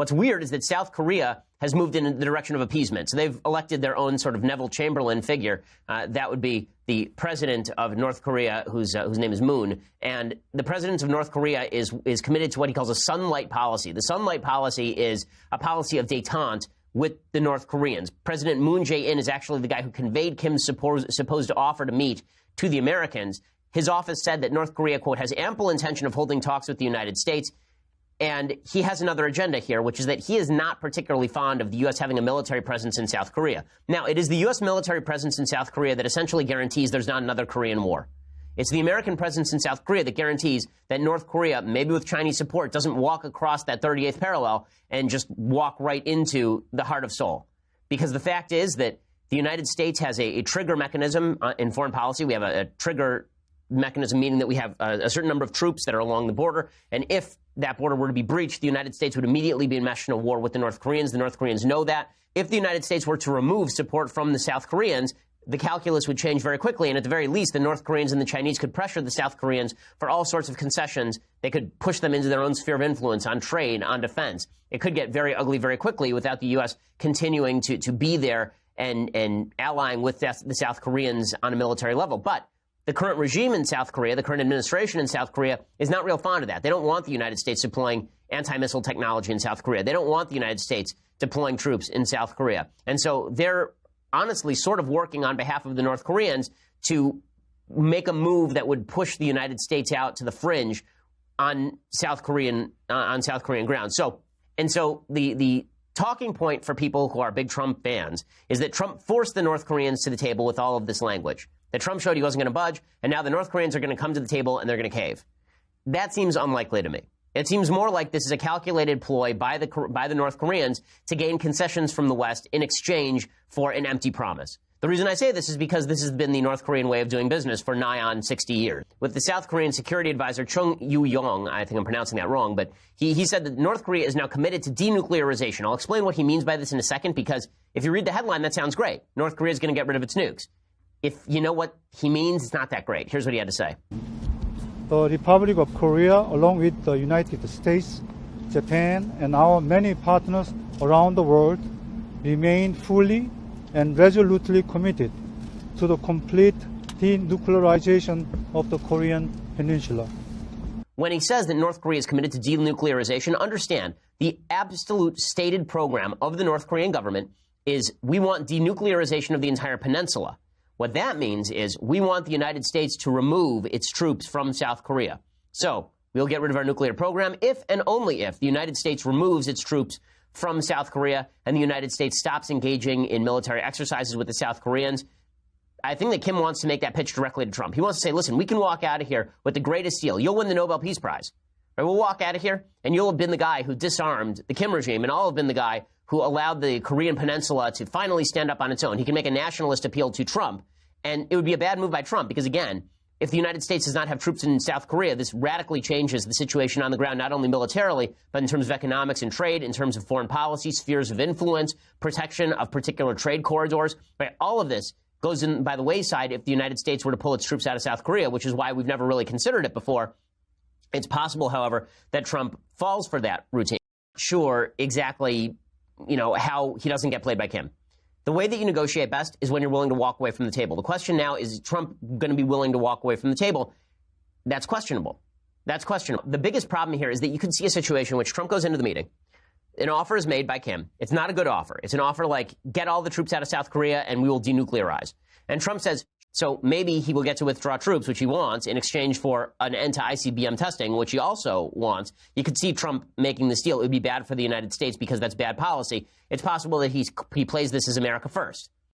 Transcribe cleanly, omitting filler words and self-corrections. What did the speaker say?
What's weird is that South Korea has moved in the direction of appeasement. So they've elected their own sort of Neville Chamberlain figure. That would be the president of North Korea, whose name is Moon. And the president of North Korea is committed to what he calls a sunlight policy. The sunlight policy is a policy of détente with the North Koreans. President Moon Jae-in is actually the guy who conveyed Kim's supposed offer to meet to the Americans. His office said that North Korea, quote, has ample intention of holding talks with the United States. And he has another agenda here, which is that he is not particularly fond of the U.S. having a military presence in South Korea. Now, it is the U.S. military presence in South Korea that essentially guarantees there's not another Korean War. It's the American presence in South Korea that guarantees that North Korea, maybe with Chinese support, doesn't walk across that 38th parallel and just walk right into the heart of Seoul. Because the fact is that the United States has a trigger mechanism in foreign policy. We have a trigger mechanism, meaning that we have a certain number of troops that are along the border. And if that border were to be breached, the United States would immediately be enmeshed in a war with the North Koreans. The North Koreans know that. If the United States were to remove support from the South Koreans, the calculus would change very quickly. And at the very least, the North Koreans and the Chinese could pressure the South Koreans for all sorts of concessions. They could push them into their own sphere of influence on trade, on defense. It could get very ugly very quickly without the U.S. continuing to be there and allying with the South Koreans on a military level. But the current regime in South Korea, the current administration in South Korea, is not real fond of that. They don't want the United States deploying anti-missile technology in South Korea. They don't want the United States deploying troops in South Korea. And so they're honestly sort of working on behalf of the North Koreans to make a move that would push the United States out to the fringe on South Korean ground. So the talking point for people who are big Trump fans is that Trump forced the North Koreans to the table with all of this language. That Trump showed he wasn't going to budge, and now the North Koreans are going to come to the table and they're going to cave. That seems unlikely to me. It seems more like this is a calculated ploy by the North Koreans to gain concessions from the West in exchange for an empty promise. The reason I say this is because this has been the North Korean way of doing business for nigh on 60 years. With the South Korean security advisor Chung Yu-yong, I think I'm pronouncing that wrong, but he said that North Korea is now committed to denuclearization. I'll explain what he means by this in a second, because if you read the headline, that sounds great. North Korea is going to get rid of its nukes. If you know what he means, it's not that great. Here's what he had to say. The Republic of Korea, along with the United States, Japan, and our many partners around the world, remain fully and resolutely committed to the complete denuclearization of the Korean Peninsula. When he says that North Korea is committed to denuclearization, understand the absolute stated program of the North Korean government is we want denuclearization of the entire peninsula. What that means is we want the United States to remove its troops from South Korea. So we'll get rid of our nuclear program if and only if the United States removes its troops from South Korea and the United States stops engaging in military exercises with the South Koreans. I think that Kim wants to make that pitch directly to Trump. He wants to say, listen, we can walk out of here with the greatest deal. You'll win the Nobel Peace Prize. Right? We'll walk out of here, and you'll have been the guy who disarmed the Kim regime, and I'll have been the guy who allowed the Korean Peninsula to finally stand up on its own. He can make a nationalist appeal to Trump. And it would be a bad move by Trump because, again, if the United States does not have troops in South Korea, this radically changes the situation on the ground, not only militarily, but in terms of economics and trade, in terms of foreign policy, spheres of influence, protection of particular trade corridors. Right? All of this goes in by the wayside if the United States were to pull its troops out of South Korea, which is why we've never really considered it before. It's possible, however, that Trump falls for that routine. Sure, exactly, how he doesn't get played by Kim. The way that you negotiate best is when you're willing to walk away from the table. The question now is Trump going to be willing to walk away from the table? That's questionable. That's questionable. The biggest problem here is that you can see a situation in which Trump goes into the meeting. An offer is made by Kim. It's not a good offer. It's an offer like, get all the troops out of South Korea and we will denuclearize. And Trump says, so maybe he will get to withdraw troops, which he wants, in exchange for an end to ICBM testing, which he also wants. You could see Trump making this deal. It would be bad for the United States because that's bad policy. It's possible that he plays this as America first.